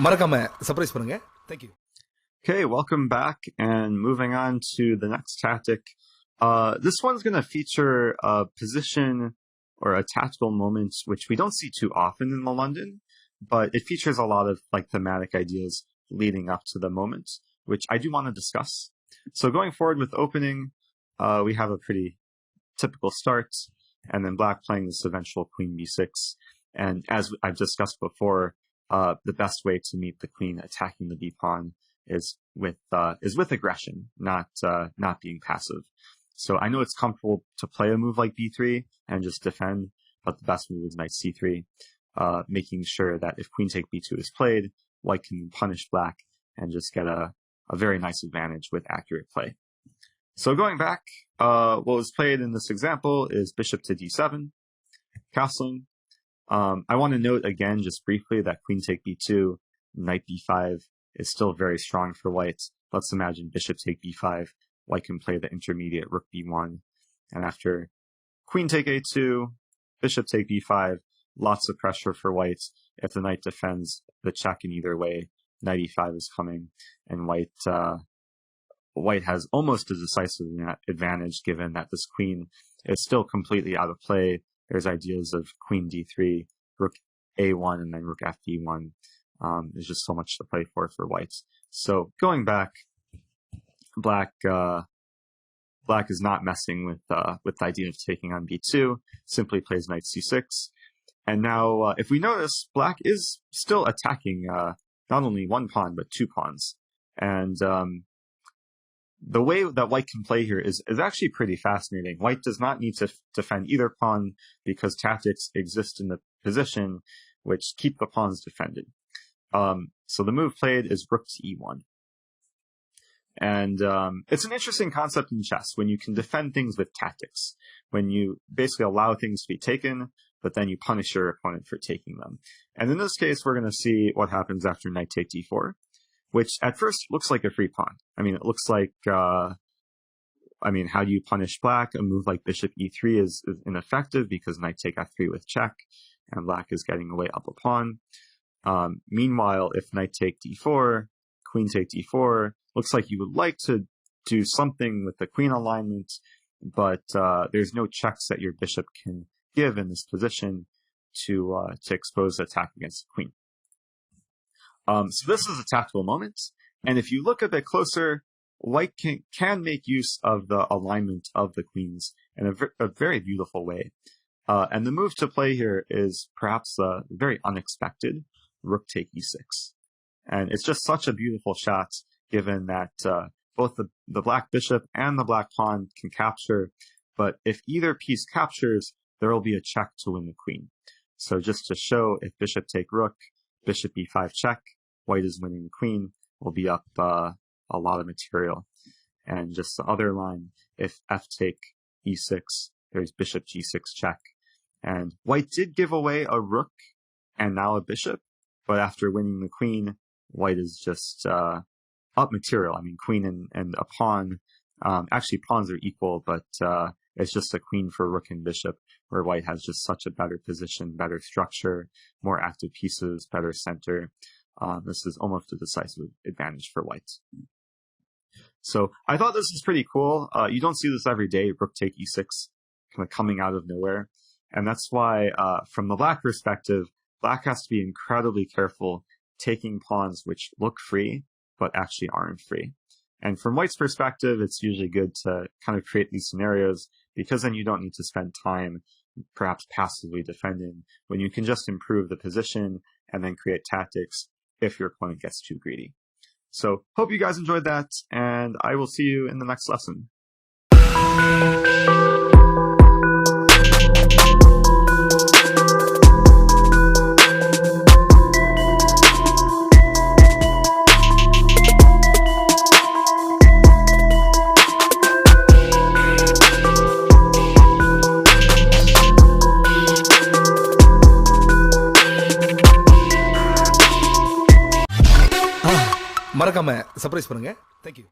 மறக்காம சர்ப்ரைஸ் பண்ணுங்க. Thank you. Okay, welcome back, and moving on to the next tactic. This one's going to feature a position or a tactical moment which we don't see too often in the London, but it features a lot of thematic ideas leading up to the moment, which I do want to discuss. So going forward with opening, we have a pretty typical start, and then black playing this eventual queen b6. And as I've discussed before, the best way to meet the queen attacking the b pawn is with aggression, not being passive. So I know it's comfortable to play a move like b3 and just defend, but the best move is knight c3, making sure that if queen take b2 is played, white can punish black and just get a very nice advantage with accurate play. So going back, what was played in this example is bishop to d7, castling. I want to note again, just briefly, that queen take b2, knight b5 is still very strong for white. Let's imagine bishop take b5, white can play the intermediate rook b1, and after queen take a2, bishop take b5, lots of pressure for white. If the knight defends the check in either way, knight e5 is coming, and white has almost a decisive advantage given that this queen is still completely out of play. There's ideas of queen d3, rook a1, and then rook fd1. There's just so much to play for white. So going back, black is not messing with the idea of taking on b2, simply plays knight c6. And now, if we notice, black is still attacking not only one pawn, but two pawns. And the way that white can play here is actually pretty fascinating. White does not need to defend either pawn because tactics exist in the position which keep the pawns defended. So the move played is rook to e1. And it's an interesting concept in chess when you can defend things with tactics, when you basically allow things to be taken, but then you punish your opponent for taking them. And in this case, we're going to see what happens after knight take d4, which at first looks like a free pawn. I mean, it looks like, how do you punish black? A move like bishop e3 is ineffective because knight take f3 with check, and black is getting away up a pawn. Meanwhile, if knight take d4, queen take d4, looks like you would like to do something with the queen alignment, but there's no checks that your bishop can give in this position to expose the attack against the queen. So this is a tactical moment, and if you look a bit closer, white can make use of the alignment of the queens in a very beautiful way. And the move to play here is perhaps very unexpected, rook take e6. And it's just such a beautiful shot, given that both the black bishop and the black pawn can capture, but if either piece captures, there will be a check to win the queen. So just to show, if bishop take rook, bishop e5 check, white is winning the queen, will be up a lot of material. And just the other line, if f take e6, there's bishop g6 check. And white did give away a rook and now a bishop, but after winning the queen, white is just up material. I mean, queen and a pawn, actually pawns are equal, but it's just a queen for rook and bishop, where white has just such a better position, better structure, more active pieces, better center. This is almost a decisive advantage for white. So I thought this was pretty cool. You don't see this every day, rook take e6, kind of coming out of nowhere. And that's why, from the black perspective, black has to be incredibly careful taking pawns which look free, but actually aren't free. And from white's perspective, it's usually good to kind of create these scenarios, because then you don't need to spend time perhaps passively defending, when you can just improve the position and then create tactics if your opponent gets too greedy. So hope you guys enjoyed that, and I will see you in the next lesson. மறக்காம surprise பண்ணுங்க. Thank you.